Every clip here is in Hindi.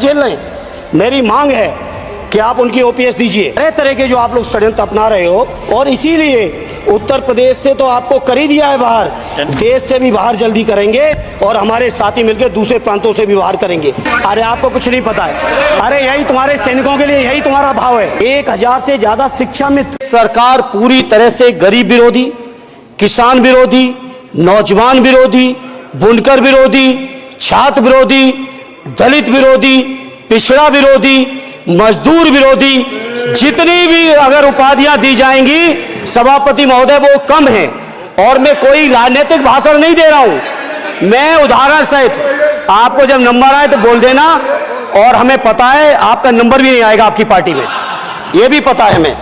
झेल रहे हैं। मेरी मांग है कि आप उनकी ओपीएस दीजिए। तरह तरह के जो आप लोग षड्यंत्र अपना रहे हो, और इसीलिए उत्तर प्रदेश से तो आपको कर ही दिया है बाहर, देश से भी बाहर जल्दी करेंगे, और हमारे साथी मिलकर दूसरे प्रांतों से भी बाहर करेंगे। अरे आपको कुछ नहीं पता है, अरे यही तुम्हारे सैनिकों के लिए, यही तुम्हारा भाव है। 1000 से ज्यादा शिक्षा मित्र। सरकार पूरी तरह से गरीब विरोधी, किसान विरोधी, नौजवान विरोधी, बुनकर विरोधी, छात्र विरोधी, दलित विरोधी, पिछड़ा विरोधी, मजदूर विरोधी, जितनी भी अगर उपाधियां दी जाएंगी सभापति महोदय वो कम है। और मैं कोई राजनीतिक भाषण नहीं दे रहा हूं, मैं उदाहरण सहित आपको जब नंबर आए तो बोल देना, और हमें पता है आपका नंबर भी नहीं आएगा आपकी पार्टी में, यह भी पता है हमें।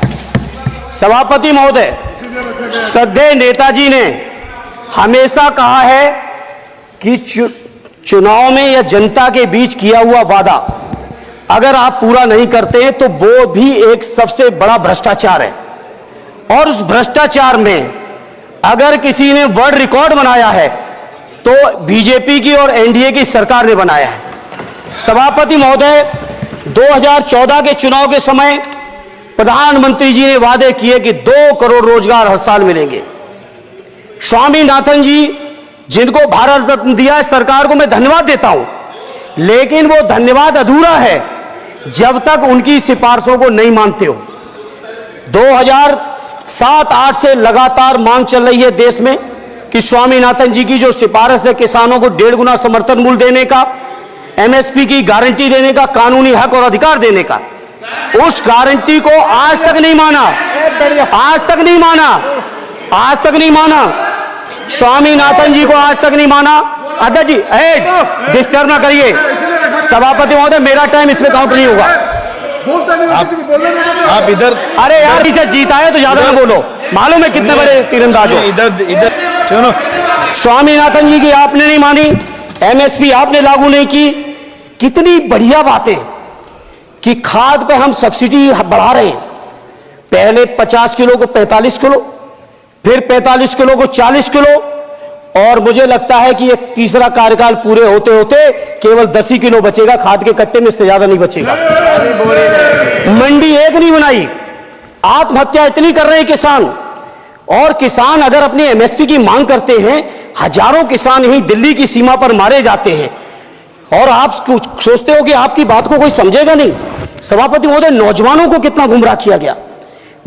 सभापति महोदय, श्रद्धेय नेताजी ने हमेशा कहा है कि चुनाव में या जनता के बीच किया हुआ वादा अगर आप पूरा नहीं करते हैं तो वो भी एक सबसे बड़ा भ्रष्टाचार है। और उस भ्रष्टाचार में अगर किसी ने वर्ल्ड रिकॉर्ड बनाया है तो बीजेपी की और एनडीए की सरकार ने बनाया है। सभापति महोदय, 2014 के चुनाव के समय प्रधानमंत्री जी ने वादे किए कि 2 करोड़ रोजगार हर साल मिलेंगे। स्वामीनाथन जी, जिनको भारत रत्न दिया है, सरकार को मैं धन्यवाद देता हूं, लेकिन वो धन्यवाद अधूरा है जब तक उनकी सिफारिशों को नहीं मानते हो। 2007-8 से लगातार मांग चल रही है देश में कि स्वामीनाथन जी की जो सिफारिश है किसानों को 1.5 गुना समर्थन मूल्य देने का, एमएसपी की गारंटी देने का, कानूनी हक और अधिकार देने का, उस गारंटी को आज तक नहीं माना, आज तक नहीं माना, आज तक नहीं माना। स्वामीनाथन जी को आज तक नहीं माना। अध्यक्ष जी, डिस्टर्ब ना करिए। सभापति महोदय, मेरा टाइम इसमें काउंट नहीं होगा। आप इधर, अरे यार, इसे जीता है तो ज्यादा ना बोलो, मालूम है कितने बड़े तीरंदाज हो। इधर सुनो, स्वामीनाथन जी की आपने नहीं मानी, एमएसपी आपने लागू नहीं की। कितनी बढ़िया बातें कि खाद पे हम सब्सिडी बढ़ा रहे हैं, पहले 50 किलो को 45 किलो, फिर 45 किलो को 40 किलो, और मुझे लगता है कि एक तीसरा कार्यकाल पूरे होते होते केवल 10 ही किलो बचेगा खाद के कट्टे में, इससे ज्यादा नहीं बचेगा। मंडी एक नहीं बनाई, आत्महत्या इतनी कर रहे हैं किसान, और किसान अगर अपनी एमएसपी की मांग करते हैं, हजारों किसान यही दिल्ली की सीमा पर मारे जाते हैं, और आप सोचते हो कि आपकी बात को कोई समझेगा नहीं। सभापति महोदय, नौजवानों को कितना गुमराह किया गया।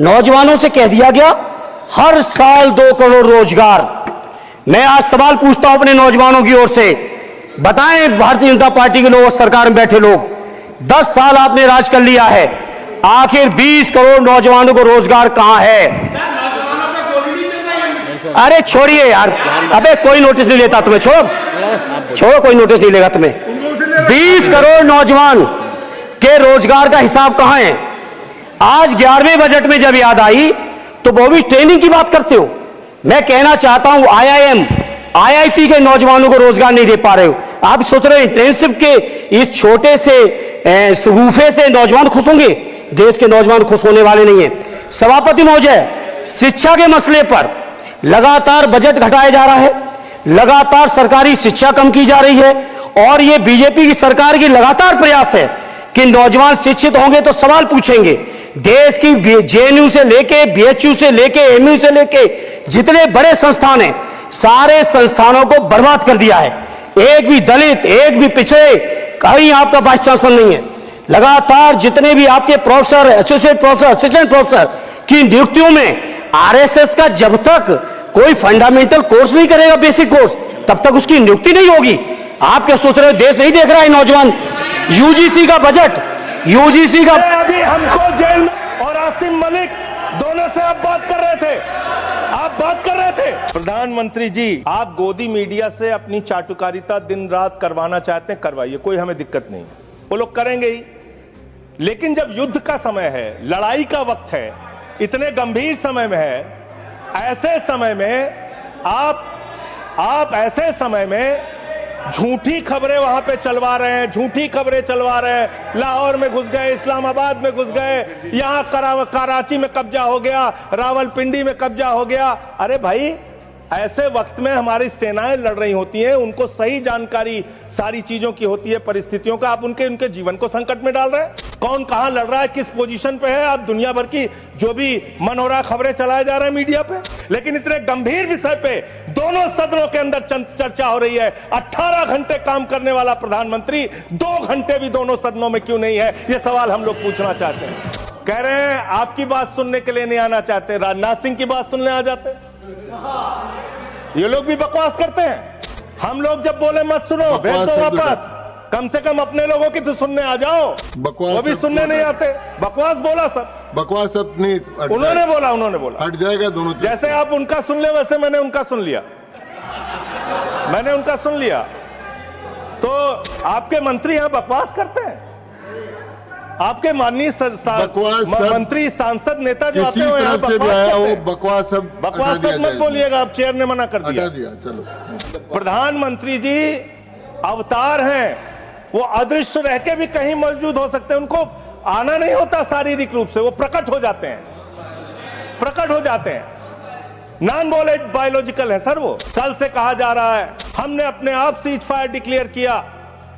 नौजवानों से कह दिया गया हर साल 2 करोड़ रोजगार। मैं आज सवाल पूछता हूं अपने नौजवानों की ओर से, बताएं भारतीय जनता पार्टी के लोग, सरकार में बैठे लोग, 10 साल आपने राज कर लिया है, आखिर 20 करोड़ नौजवानों को रोजगार कहां है? अरे छोड़िए यार, अबे कोई नोटिस नहीं लेता तुम्हें, छोड़ो, कोई नोटिस नहीं लेगा तुम्हें। 20 करोड़ नौजवान के रोजगार का हिसाब कहां है? आज 11वें बजट में जब याद आई तो वो भी ट्रेनिंग की बात करते हो। मैं कहना चाहता हूं IIM, IIT के नौजवानों को रोजगार नहीं दे पा रहे हो। आप सोच रहे हैं इंटर्नशिप के इस छोटे से सुगूफे से नौजवान खुश होंगे? देश के नौजवान खुश होने वाले नहीं है। सभापति महोदय, शिक्षा के मसले पर लगातार बजट घटाया जा रहा है, लगातार सरकारी शिक्षा कम की जा रही है, और यह बीजेपी की सरकार की लगातार प्रयास है कि नौजवान शिक्षित होंगे तो सवाल पूछेंगे। देश की जेएनयू से लेके, बीएचयू से लेके, एमयू से लेके जितने बड़े संस्थान हैं, सारे संस्थानों को बर्बाद कर दिया है। एक भी दलित, एक भी पिछड़े, कहीं आपका वाइस चांसलर नहीं है। लगातार जितने भी आपके professor, associate professor, assistant professor की नियुक्तियों में आरएसएस का जब तक कोई फंडामेंटल कोर्स नहीं करेगा, बेसिक कोर्स, तब तक उसकी नियुक्ति नहीं होगी। आप क्या सोच रहे हो? देश नहीं देख रहा है नौजवान? यूजीसी का बजट, यूजीसी का, अभी हमको जेल में, और आसिम मलिक दोनों से आप बात कर रहे थे, आप बात कर रहे थे। प्रधानमंत्री जी, आप गोदी मीडिया से अपनी चाटुकारिता दिन रात करवाना चाहते हैं, करवाइए, कोई हमें दिक्कत नहीं, वो लोग करेंगे ही। लेकिन जब युद्ध का समय है, लड़ाई का वक्त है, इतने गंभीर समय में है, ऐसे समय में आप ऐसे समय में झूठी खबरें वहां पे चलवा रहे हैं, झूठी खबरें चलवा रहे हैं। लाहौर में घुस गए, इस्लामाबाद में घुस गए, यहां कराची में कब्जा हो गया, रावलपिंडी में कब्जा हो गया। अरे भाई, ऐसे वक्त में हमारी सेनाएं लड़ रही होती हैं, उनको सही जानकारी सारी चीजों की होती है, परिस्थितियों का। आप उनके जीवन को संकट में डाल रहे हैं। कौन कहां लड़ रहा है, किस पोजीशन पे है, आप दुनिया भर की जो भी मन हो रहा है खबरें चलाए जा रहे हैं मीडिया पे। लेकिन इतने गंभीर विषय पे दोनों सदनों के अंदर चर्चा हो रही है। 18 घंटे काम करने वाला प्रधानमंत्री 2 घंटे भी दोनों सदनों में क्यों नहीं है, यह सवाल हम लोग पूछना चाहते हैं। कह रहे हैं आपकी बात सुनने के लिए नहीं आना चाहते, राजनाथ सिंह की बात सुनने आ जाते। ये लोग भी बकवास करते हैं। हम लोग जब बोले मत सुनो, भेज दो वापस, कम से कम अपने लोगों की तो सुनने आ जाओ। बकवास वो भी सुनने नहीं आते। बकवास बोला सब, बकवास सब नहीं, उन्होंने बोला हट जाएगा दोनों। जैसे आप उनका सुन ले वैसे मैंने उनका सुन लिया। तो आपके मंत्री यहां बकवास करते हैं। आपके माननीय मंत्री, सांसद, नेता जो आते हैं यहाँ बकवास सब मत बोलिएगा, आप चेयर ने मना कर दिया। चलो, प्रधानमंत्री जी अवतार हैं, वो अदृश्य रह के भी कहीं मौजूद हो सकते हैं। उनको आना नहीं होता शारीरिक रूप से, वो प्रकट हो जाते हैं। नॉन बायोलॉजिकल है सर वो। कल से कहा जा रहा है हमने अपने आप सीज फायर डिक्लेयर किया,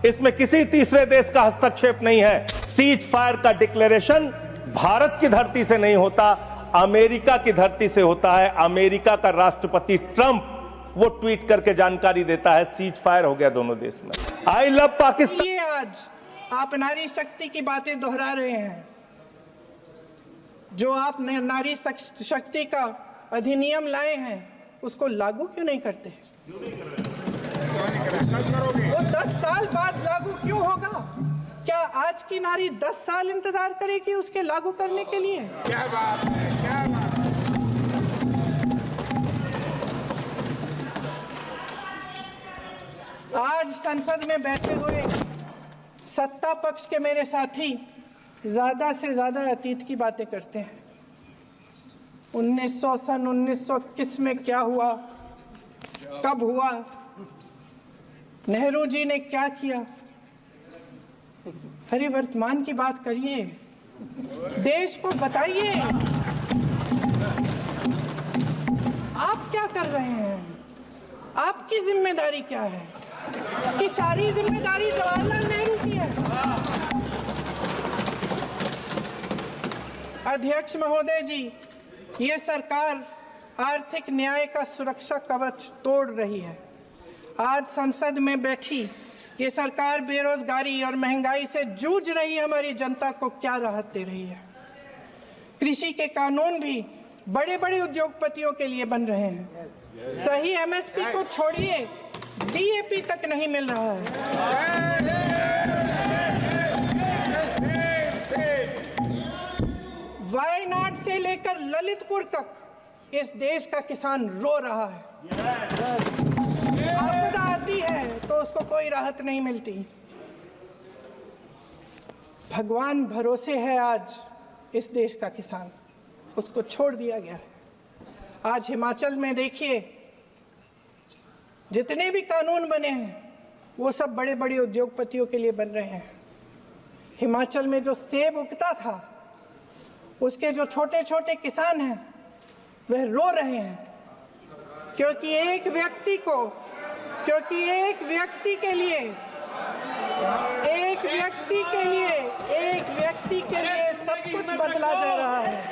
इसमें किसी तीसरे देश का हस्तक्षेप नहीं है। सीज फायर का डिक्लेरेशन भारत की धरती से नहीं होता, अमेरिका की धरती से होता है। अमेरिका का राष्ट्रपति ट्रंप वो ट्वीट करके जानकारी देता है सीज फायर हो गया दोनों देश में। I love Pakistan. ये आज आप नारी शक्ति की बातें दोहरा रहे हैं। जो आप नारी शक्ति का अधिनियम लाए हैं उसको लागू क्यों नहीं करते? वो 10 साल बाद लागू क्यों होगा? क्या आज की नारी 10 साल इंतजार करेगी उसके लागू करने के लिए? क्या बात है, क्या बात है। आज संसद में बैठे हुए सत्ता पक्ष के मेरे साथी ज्यादा से ज्यादा अतीत की बातें करते हैं। 1921 में क्या हुआ, कब हुआ, नेहरू जी ने क्या किया। अरे वर्तमान की बात करिए, देश को बताइए आप क्या कर रहे हैं, आपकी जिम्मेदारी क्या है? कि सारी जिम्मेदारी जवाहरलाल नेहरू की है? अध्यक्ष महोदय जी, ये सरकार आर्थिक न्याय का सुरक्षा कवच तोड़ रही है। आज संसद में बैठी ये सरकार बेरोजगारी और महंगाई से जूझ रही हमारी जनता को क्या राहत दे रही है? कृषि के कानून भी बड़े बड़े उद्योगपतियों के लिए बन रहे हैं। सही एमएसपी को छोड़िए, डीएपी तक नहीं मिल रहा है। वायनाड से लेकर ललितपुर तक इस देश का किसान रो रहा है। आपदा आती है तो उसको कोई राहत नहीं मिलती। भगवान भरोसे है आज इस देश का किसान, उसको छोड़ दिया गया है। आज हिमाचल में देखिए, जितने भी कानून बने हैं वो सब बड़े बड़े उद्योगपतियों के लिए बन रहे हैं। हिमाचल में जो सेब उगता था उसके जो छोटे छोटे किसान हैं वह रो रहे हैं, क्योंकि एक व्यक्ति के लिए सब कुछ बदला जा रहा है।